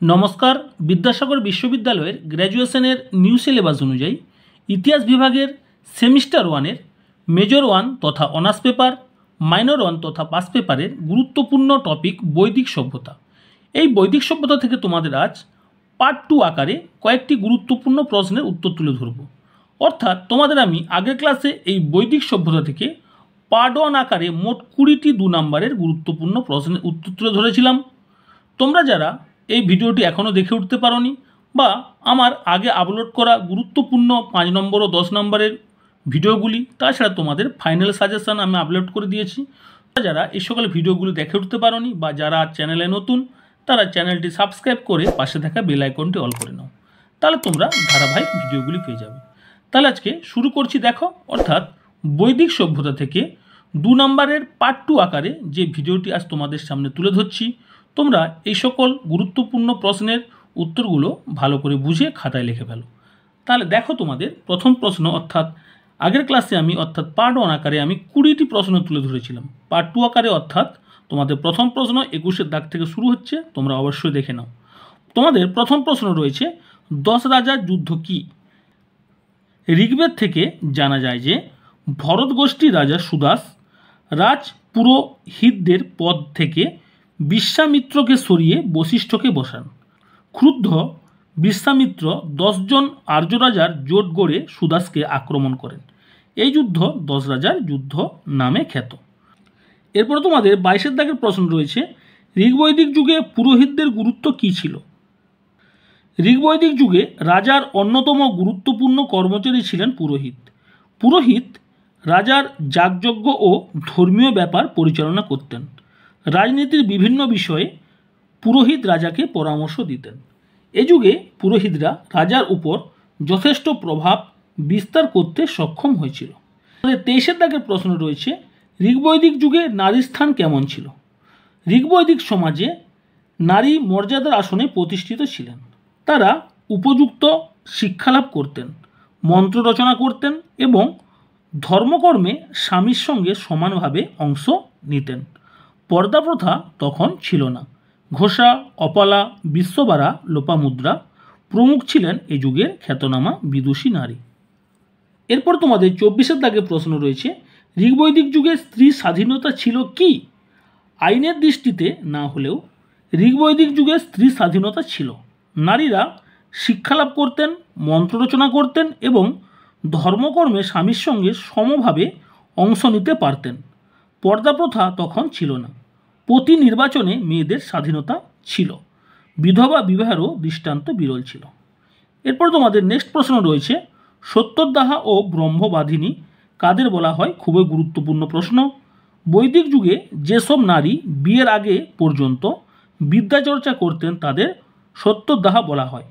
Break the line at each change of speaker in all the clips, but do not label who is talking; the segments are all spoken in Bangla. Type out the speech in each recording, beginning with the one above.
নমস্কার। বিদ্যাসাগর বিশ্ববিদ্যালয়ের গ্র্যাজুয়েশনের নিউ সিলেবাস অনুযায়ী ইতিহাস বিভাগের সেমিস্টার ওয়ানের মেজর ওয়ান তথা অনার্স পেপার, মাইনর ওয়ান তথা পাস পেপারের গুরুত্বপূর্ণ টপিক বৈদিক সভ্যতা। এই বৈদিক সভ্যতা থেকে তোমাদের আজ পার্ট 2 আকারে কয়েকটি গুরুত্বপূর্ণ প্রশ্নের উত্তর তুলে ধরব। অর্থাৎ তোমাদের আমি আগের ক্লাসে এই বৈদিক সভ্যতা থেকে পার্ট 1 আকারে মোট 20টি 2 নম্বরের গুরুত্বপূর্ণ প্রশ্নের উত্তর তুলে ধরেছিলাম। তোমরা যারা এই ভিডিওটি এখনও দেখে উঠতে পারোনি বা আমার আগে আপলোড করা গুরুত্বপূর্ণ 5 নম্বর ও 10 নম্বরের ভিডিওগুলি, তাছাড়া তোমাদের ফাইনাল সাজেশন আমি আপলোড করে দিয়েছি, যারা এই সকল ভিডিওগুলি দেখে উঠতে পারোনি বা যারা চ্যানেলে নতুন তারা চ্যানেলটি সাবস্ক্রাইব করে পাশে থাকা বেল আইকনটি অল করে নাও, তাহলে তোমরা ধারাবাহিক ভিডিওগুলি পেয়ে যাবে। তাহলে আজকে শুরু করছি। দেখো, অর্থাৎ বৈদিক সভ্যতা থেকে 2 নম্বরের পার্ট 2 আকারে যে ভিডিওটি আজ তোমাদের সামনে তুলে ধরছি, তোমরা এই সকল গুরুত্বপূর্ণ প্রশ্নের উত্তরগুলো ভালো করে বুঝে খাতায় লিখে ফেলো। তাহলে দেখো, তোমাদের প্রথম প্রশ্ন, অর্থাৎ আগের ক্লাসে আমি পার্ট 1 আকারে আমি 20টি প্রশ্ন তুলে ধরেছিলাম। পার্ট 2 আকারে অর্থাৎ তোমাদের প্রথম প্রশ্ন 21 দাগ থেকে শুরু হচ্ছে, তোমরা অবশ্যই দেখে নাও। তোমাদের প্রথম প্রশ্ন রয়েছে 10 রাজার যুদ্ধ কি? ঋগ্বেদ থেকে জানা যায় যে ভরত গোষ্ঠীর রাজা সুদাস রাজপুরোহিতদের পদ থেকে বিশ্বামিত্রকে সরিয়ে বশিষ্ঠকে বসান। ক্রুদ্ধ বিশ্বামিত্র 10 জন আর্য রাজার জোট গড়ে সুদাসকে আক্রমণ করেন। এই যুদ্ধ 10 রাজার যুদ্ধ নামে খ্যাত। এরপরে তোমাদের 22 দাগের প্রশ্ন রয়েছে ঋগ্বৈদিক যুগে পুরোহিতদের গুরুত্ব কী ছিল? ঋগ্বৈদিক যুগে রাজার অন্যতম গুরুত্বপূর্ণ কর্মচারী ছিলেন পুরোহিত। পুরোহিত রাজার যাগযজ্ঞ ও ধর্মীয় ব্যাপার পরিচালনা করতেন। রাজনীতির বিভিন্ন বিষয়ে পুরোহিত রাজাকে পরামর্শ দিতেন। এ যুগে পুরোহিতরা রাজার উপর যথেষ্ট প্রভাব বিস্তার করতে সক্ষম হয়েছিল। 23 দাগের প্রশ্ন রয়েছে ঋগ্বৈদিক যুগে নারীর স্থান কেমন ছিল? ঋগ্বৈদিক সমাজে নারী মর্যাদার আসনে প্রতিষ্ঠিত ছিলেন। তারা উপযুক্ত শিক্ষালাভ করতেন, মন্ত্র রচনা করতেন এবং ধর্মকর্মে স্বামীর সঙ্গে সমানভাবে অংশ নিতেন। পর্দা প্রথা তখন ছিল না। ঘোষা, অপালা, বিশ্ববারা, লোপামুদ্রা প্রমুখ ছিলেন এ যুগের খ্যাতনামা বিদুষী নারী। এরপর তোমাদের 24 দাগে প্রশ্ন রয়েছে ঋগ্বৈদিক যুগে স্ত্রী স্বাধীনতা ছিল কি? আইনের দৃষ্টিতে না হলেও ঋগ্বৈদিক যুগে স্ত্রী স্বাধীনতা ছিল। নারীরা শিক্ষালাভ করতেন, মন্ত্র রচনা করতেন এবং ধর্মকর্মে স্বামীর সঙ্গে সমভাবে অংশ নিতে পারতেন। পর্দা প্রথা তখন ছিল না। প্রতি নির্বাচনে মেয়েদের স্বাধীনতা ছিল। বিধবা বিবাহেরও দৃষ্টান্ত বিরল ছিল। এরপর তোমাদের নেক্সট প্রশ্ন রয়েছে সত্যদাহা ও ব্রহ্মবাদিনী কাদের বলা হয়? খুবই গুরুত্বপূর্ণ প্রশ্ন। বৈদিক যুগে যেসব নারী বিয়ের আগে পর্যন্ত বিদ্যাচর্চা করতেন তাদের সত্যদাহা বলা হয়।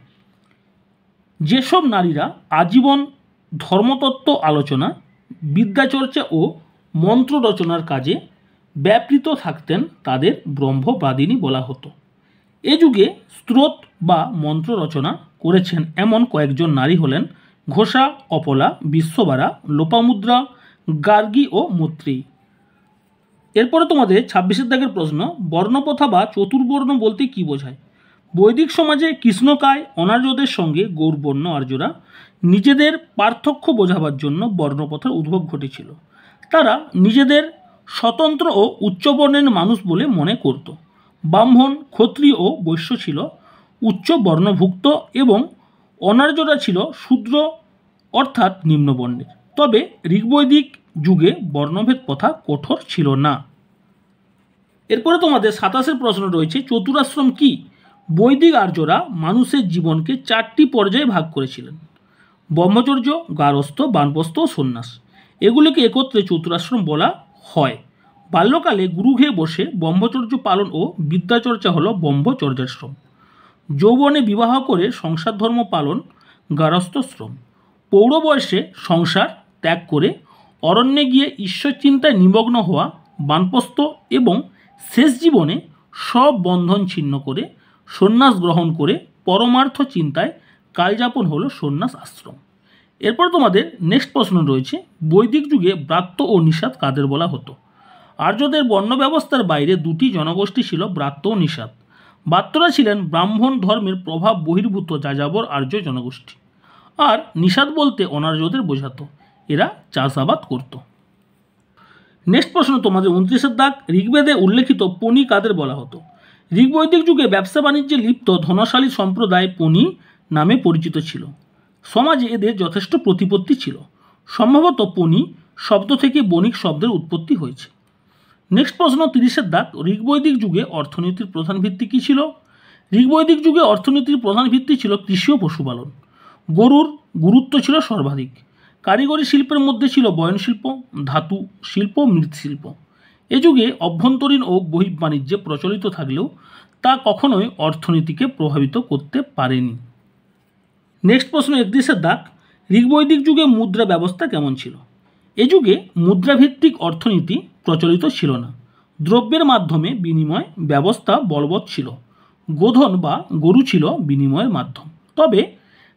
যেসব নারীরা আজীবন ধর্মতত্ত্ব আলোচনা, বিদ্যাচর্চা ও মন্ত্র রচনার কাজে ব্যাপৃত থাকতেন তাদের ব্রহ্মবাদিনী বলা হতো। এ যুগে স্তোত্র বা মন্ত্র রচনা করেছেন এমন কয়েকজন নারী হলেন ঘোষা, অপলা, বিশ্ববারা, লোপামুদ্রা, গার্গী ও মৈত্রেয়ী। এরপরে তোমাদের 26 দাগের প্রশ্ন বর্ণপ্রথা বা চতুর্বর্ণ বলতে কী বোঝায়? বৈদিক সমাজে কৃষ্ণকায় অনার্যদের সঙ্গে গৌরবর্ণ আর্যরা নিজেদের পার্থক্য বোঝাবার জন্য বর্ণপ্রথার উদ্ভব ঘটেছিল। তারা নিজেদের স্বতন্ত্র ও উচ্চবর্ণের মানুষ বলে মনে করত। ব্রাহ্মণ, ক্ষত্রিয় ও বৈশ্য ছিল উচ্চ বর্ণভুক্ত এবং অনার্যরা ছিল শূদ্র অর্থাৎ নিম্নবর্ণের। তবে ঋগ্বৈদিক যুগে বর্ণভেদ প্রথা কঠোর ছিল না। এরপরে তোমাদের 27 প্রশ্ন রয়েছে চতুরাশ্রম কি? বৈদিক আর্যরা মানুষের জীবনকে 4টি পর্যায়ে ভাগ করেছিলেন: ব্রহ্মচর্য, গার্হস্থ্য, বানপ্রস্থ ও সন্ন্যাস। এগুলিকে একত্রে চতুরাশ্রম বলা হয়। বাল্যকালে গুরুগৃহে বসে ব্রহ্মচর্য পালন ও বিদ্যাচর্চা হল ব্রহ্মচর্যাশ্রম। যৌবনে বিবাহ করে সংসার ধর্ম পালন গার্হস্থ্যশ্রম। প্রৌঢ় বয়সে সংসার ত্যাগ করে অরণ্যে গিয়ে ঈশ্বর চিন্তায় নিমগ্ন হওয়া বানপ্রস্থ এবং শেষ জীবনে সব বন্ধন ছিন্ন করে সন্ন্যাস গ্রহণ করে পরমার্থ চিন্তায় কালযাপন হলো সন্ন্যাস আশ্রম। এরপর তোমাদের নেক্সট প্রশ্ন রয়েছে বৈদিক যুগে ব্রাত্য ও নিষাদ কাদের বলা হতো? আর্যদের বর্ণ ব্যবস্থার বাইরে 2টি জনগোষ্ঠী ছিল ব্রাত্য ও নিষাদ। বাত্যরা ছিলেন ব্রাহ্মণ ধর্মের প্রভাব বহির্ভূত যাযাবর আর্য জনগোষ্ঠী। আর নিষাদ বলতে অনার্যদের বোঝাতো, এরা চাষাবাদ করত। নেক্সট প্রশ্ন তোমাদের 29-এর দাগ, ঋগ্বেদে উল্লেখিত পণি কাদের বলা হতো? ঋগ্বৈদিক যুগে ব্যবসা বাণিজ্যে লিপ্ত ধনশালী সম্প্রদায় পণি নামে পরিচিত ছিল। সমাজে এদের যথেষ্ট প্রতিপত্তি ছিল। সম্ভবত পণি শব্দ থেকে বণিক শব্দের উৎপত্তি হয়েছে। নেক্সট প্রশ্ন 30-এর দাগ, ঋগ্বৈদিক যুগে অর্থনীতির প্রধান ভিত্তি কী ছিল? ঋগ্বৈদিক যুগে অর্থনীতির প্রধান ভিত্তি ছিল কৃষি ও পশুপালন। গরুর গুরুত্ব ছিল সর্বাধিক। কারিগরি শিল্পের মধ্যে ছিল বয়নশিল্প, ধাতু শিল্প, মৃৎশিল্প। এ যুগে অভ্যন্তরীণ ও বহির্বাণিজ্যে প্রচলিত থাকলেও তা কখনোই অর্থনীতিকে প্রভাবিত করতে পারেনি। নেক্সট প্রশ্ন 31-এর দাগ, ঋগ্বৈদিক যুগে মুদ্রা ব্যবস্থা কেমন ছিল? এ যুগে মুদ্রাভিত্তিক অর্থনীতি প্রচলিত ছিল না। দ্রব্যের মাধ্যমে বিনিময় ব্যবস্থা বলবৎ ছিল। গোধন বা গরু ছিল বিনিময়ের মাধ্যম। তবে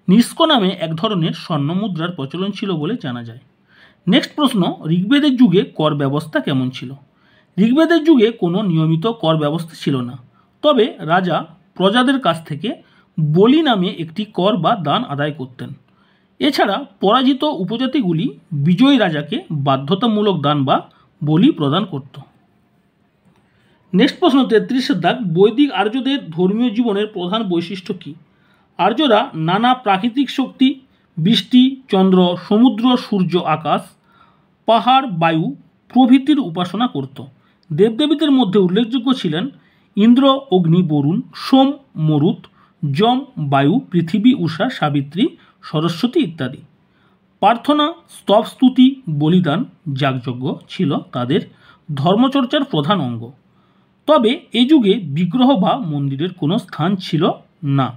নিষ্ক নামে এক ধরনের স্বর্ণ মুদ্রার প্রচলন ছিল বলে জানা যায়। নেক্সট প্রশ্ন, ঋগ্বেদের যুগে কর ব্যবস্থা কেমন ছিল? ঋগ্বেদের যুগে কোনো নিয়মিত কর ব্যবস্থা ছিল না। তবে রাজা প্রজাদের কাছ থেকে বলি নামে একটি কর বা দান আদায় করতেন। এছাড়া পরাজিত উপজাতিগুলি বিজয়ী রাজাকে বাধ্যতামূলক দান বা বলি প্রদান করত। নেক্সট প্রশ্ন 33-এর দাগ, বৈদিক আর্যদের ধর্মীয় জীবনের প্রধান বৈশিষ্ট্য কী? আর্যরা নানা প্রাকৃতিক শক্তি, বৃষ্টি, চন্দ্র, সমুদ্র, সূর্য, আকাশ, পাহাড়, বায়ু প্রভৃতির উপাসনা করত। দেবদেবীদের মধ্যে উল্লেখযোগ্য ছিলেন ইন্দ্র, অগ্নি, বরুণ, সোম, মরুত, যম, বায়ু, পৃথিবী, উষা, সাবিত্রী, সরস্বতী ইত্যাদি। প্রার্থনা, স্তব, স্তুতি, বলিদান, যাগযজ্ঞ ছিল তাদের ধর্মচর্চার প্রধান অঙ্গ। তবে এই যুগে বিগ্রহ বা মন্দিরের কোনো স্থান ছিল না।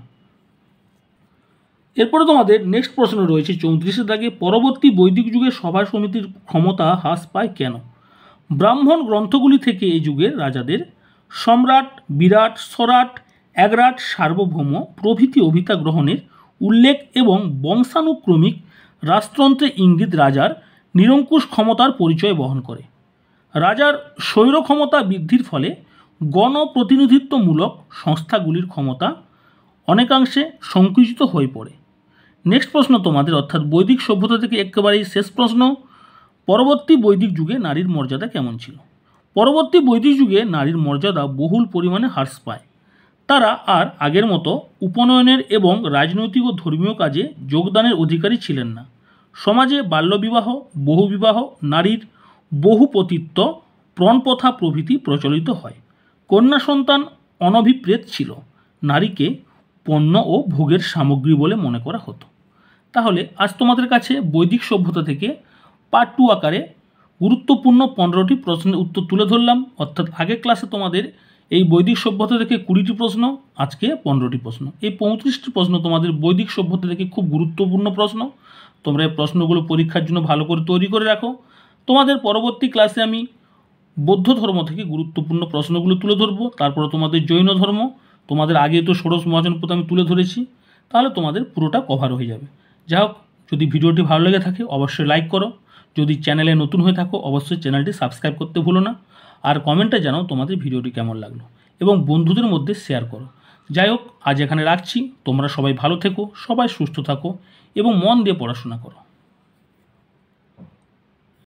এরপরে তোমাদের নেক্সট প্রশ্ন রয়েছে 34-এর দাগে, পরবর্তী বৈদিক যুগে সভা সমিতির ক্ষমতা হ্রাস পায় কেন? ব্রাহ্মণ গ্রন্থগুলি থেকে এই যুগের রাজাদের সম্রাট, বিরাট, স্বরাট, একরাট, সার্বভৌম প্রভৃতি অভিতা গ্রহণের উল্লেখ এবং বংশানুক্রমিক রাজতন্ত্রে ইঙ্গিত রাজার নিরঙ্কুশ ক্ষমতার পরিচয় বহন করে। রাজার স্বৈর ক্ষমতা বৃদ্ধির ফলে গণপ্রতিনিধিত্বমূলক সংস্থাগুলির ক্ষমতা অনেকাংশে সংকুচিত হয়ে পড়ে। নেক্সট প্রশ্ন তোমাদের, অর্থাৎ বৈদিক সভ্যতা থেকে একেবারেই শেষ প্রশ্ন, পরবর্তী বৈদিক যুগে নারীর মর্যাদা কেমন ছিল? পরবর্তী বৈদিক যুগে নারীর মর্যাদা বহুল পরিমাণে হ্রাস পায়। তারা আর আগের মতো উপনয়নের এবং রাজনৈতিক ও ধর্মীয় কাজে যোগদানের অধিকারী ছিলেন না। সমাজে বাল্যবিবাহ, বহুবিবাহ, নারীর বহুপতিত্ব, প্রণপ্রথা প্রভৃতি প্রচলিত হয়। কন্যা সন্তান অনভিপ্রেত ছিল। নারীকে পণ্য ও ভোগের সামগ্রী বলে মনে করা হতো। তাহলে আজ তোমাদের কাছে বৈদিক সভ্যতা থেকে পার্ট 2 আকারে গুরুত্বপূর্ণ 15টি প্রশ্নের উত্তর তুলে ধরলাম। অর্থাৎ আগের ক্লাসে তোমাদের এই বৈদিক সভ্যতা থেকে 20টি প্রশ্ন, আজকে 15টি প্রশ্ন। এই 35টি প্রশ্ন তোমাদের বৈদিক সভ্যতা থেকে খুব গুরুত্বপূর্ণ প্রশ্ন। তোমরা এই প্রশ্নগুলো পরীক্ষার জন্য ভালো করে তৈরি করে রাখো। তোমাদের পরবর্তী ক্লাসে আমি বৌদ্ধ ধর্ম থেকে গুরুত্বপূর্ণ প্রশ্নগুলো তুলে ধরবো। তারপরে তোমাদের জৈন ধর্ম, তোমাদের আগে তো ষোড়শ মহাজনপদ আমি তুলে ধরেছি, তাহলে তোমাদের পুরোটা কভার হয়ে যাবে। যাই হোক, যদি ভিডিওটি ভালো লেগে থাকে অবশ্যই লাইক করো। যদি চ্যানেলে নতুন হয়ে থাকো অবশ্যই চ্যানেলটি সাবস্ক্রাইব করতে ভুলো না। আর কমেন্টে জানাও তোমাদের ভিডিওটি কেমন লাগলো এবং বন্ধুদের মধ্যে শেয়ার করো। যাই হোক, আজ এখানে রাখছি। তোমরা সবাই ভালো থেকো, সবাই সুস্থ থাকো এবং মন দিয়ে পড়াশোনা করো।